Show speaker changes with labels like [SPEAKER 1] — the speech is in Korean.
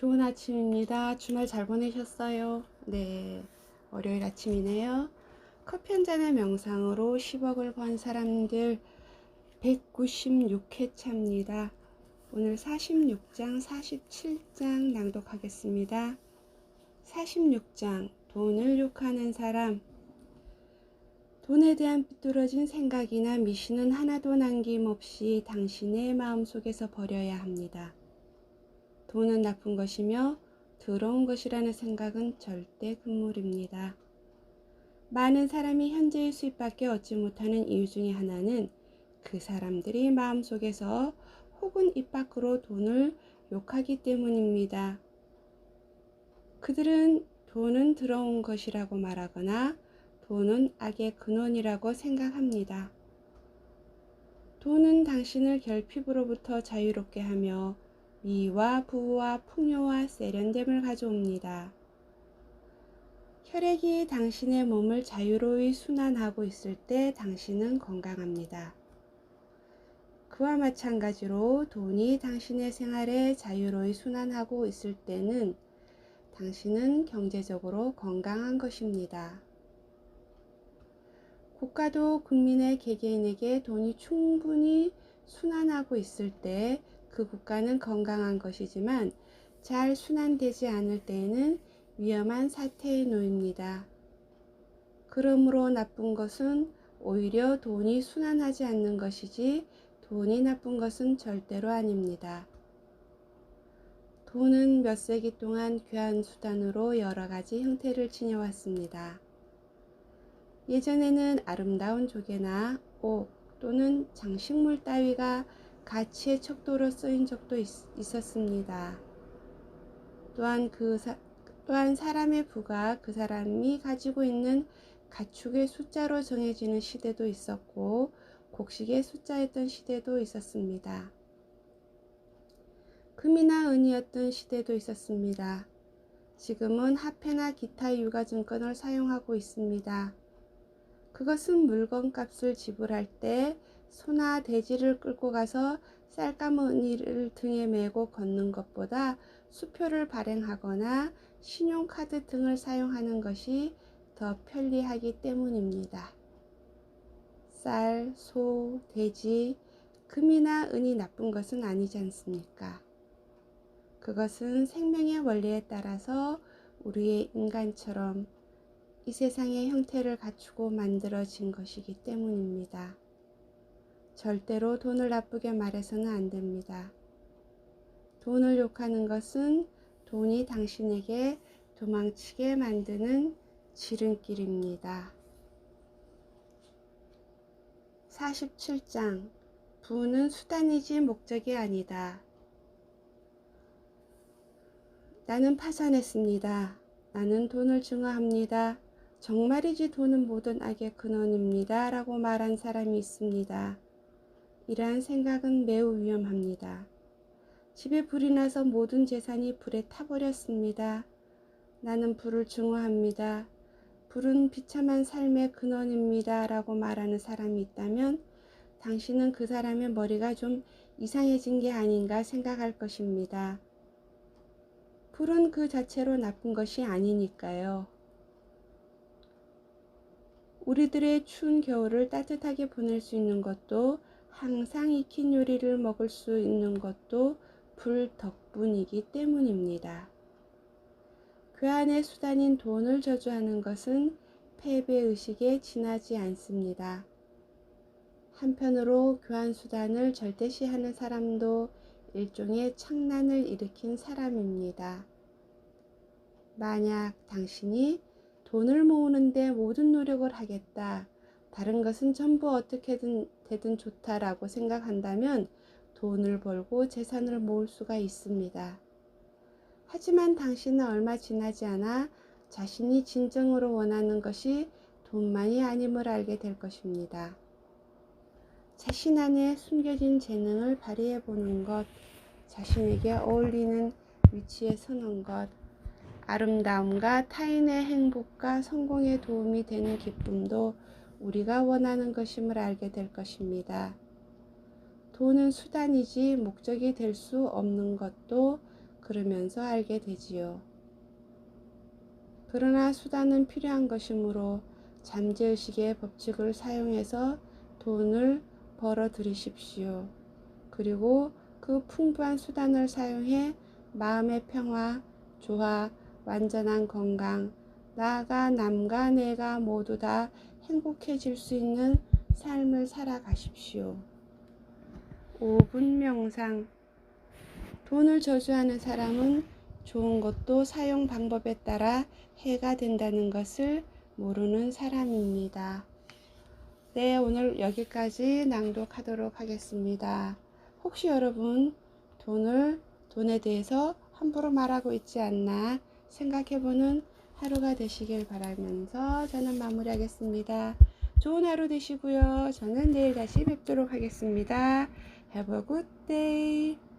[SPEAKER 1] 좋은 아침입니다. 주말 잘 보내셨어요? 네, 월요일 아침이네요. 커피 한 잔의 명상으로 10억을 번 사람들 196회차입니다. 오늘 46장, 47장 낭독하겠습니다. 46장, 돈을 욕하는 사람. 돈에 대한 삐뚤어진 생각이나 미신은 하나도 남김없이 당신의 마음속에서 버려야 합니다. 돈은 나쁜 것이며 더러운 것이라는 생각은 절대 금물입니다. 많은 사람이 현재의 수입밖에 얻지 못하는 이유 중에 하나는 그 사람들이 마음속에서 혹은 입 밖으로 돈을 욕하기 때문입니다. 그들은 돈은 더러운 것이라고 말하거나 돈은 악의 근원이라고 생각합니다. 돈은 당신을 결핍으로부터 자유롭게 하며 미와 부와 풍요와 세련됨을 가져옵니다. 혈액이 당신의 몸을 자유로이 순환하고 있을 때 당신은 건강합니다. 그와 마찬가지로 돈이 당신의 생활에 자유로이 순환하고 있을 때는 당신은 경제적으로 건강한 것입니다. 국가도 국민의 개개인에게 돈이 충분히 순환하고 있을 때 그 국가는 건강한 것이지만 잘 순환되지 않을 때에는 위험한 사태에 놓입니다. 그러므로 나쁜 것은 오히려 돈이 순환하지 않는 것이지 돈이 나쁜 것은 절대로 아닙니다. 돈은 몇 세기 동안 귀한 수단으로 여러 가지 형태를 지녀왔습니다. 예전에는 아름다운 조개나 옥 또는 장식물 따위가 가치의 척도로 쓰인 적도 있었습니다. 또한 사람의 부가 그 사람이 가지고 있는 가축의 숫자로 정해지는 시대도 있었고 곡식의 숫자였던 시대도 있었습니다. 금이나 은이었던 시대도 있었습니다. 지금은 화폐나 기타 유가증권을 사용하고 있습니다. 그것은 물건값을 지불할 때 소나 돼지를 끌고 가서 쌀가마니를 등에 메고 걷는 것보다 수표를 발행하거나 신용카드 등을 사용하는 것이 더 편리하기 때문입니다. 쌀, 소, 돼지, 금이나 은이 나쁜 것은 아니지 않습니까? 그것은 생명의 원리에 따라서 우리의 인간처럼 이 세상의 형태를 갖추고 만들어진 것이기 때문입니다. 절대로 돈을 나쁘게 말해서는 안 됩니다. 돈을 욕하는 것은 돈이 당신에게 도망치게 만드는 지름길입니다. 47장 부는 수단이지 목적이 아니다. 나는 파산했습니다. 나는 돈을 증오합니다. 정말이지 돈은 모든 악의 근원입니다. 라고 말한 사람이 있습니다. 이러한 생각은 매우 위험합니다. 집에 불이 나서 모든 재산이 불에 타버렸습니다. 나는 불을 증오합니다. 불은 비참한 삶의 근원입니다. 라고 말하는 사람이 있다면 당신은 그 사람의 머리가 좀 이상해진 게 아닌가 생각할 것입니다. 불은 그 자체로 나쁜 것이 아니니까요. 우리들의 추운 겨울을 따뜻하게 보낼 수 있는 것도 항상 익힌 요리를 먹을 수 있는 것도 불 덕분이기 때문입니다. 괴한의 수단인 돈을 저주하는 것은 패배의식에 지나지 않습니다. 한편으로 교환 수단을 절대시하는 사람도 일종의 창난을 일으킨 사람입니다. 만약 당신이 돈을 모으는데 모든 노력을 하겠다, 다른 것은 전부 어떻게든 되든 좋다라고 생각한다면 돈을 벌고 재산을 모을 수가 있습니다. 하지만 당신은 얼마 지나지 않아 자신이 진정으로 원하는 것이 돈만이 아님을 알게 될 것입니다. 자신 안에 숨겨진 재능을 발휘해 보는 것, 자신에게 어울리는 위치에 서는 것, 아름다움과 타인의 행복과 성공에 도움이 되는 기쁨도 우리가 원하는 것임을 알게 될 것입니다. 돈은 수단이지 목적이 될 수 없는 것도 그러면서 알게 되지요. 그러나 수단은 필요한 것이므로 잠재의식의 법칙을 사용해서 돈을 벌어 들이십시오. 그리고 그 풍부한 수단을 사용해 마음의 평화, 조화, 완전한 건강, 나아가 남과 내가 모두 다 행복해질 수 있는 삶을 살아가십시오. 5분 명상. 돈을 저주하는 사람은 좋은 것도 사용 방법에 따라 해가 된다는 것을 모르는 사람입니다. 네, 오늘 여기까지 낭독하도록 하겠습니다. 혹시 여러분 돈에 대해서 함부로 말하고 있지 않나 생각해보는 하루가 되시길 바라면서 저는 마무리하겠습니다. 좋은 하루 되시고요. 저는 내일 다시 뵙도록 하겠습니다. Have a good day.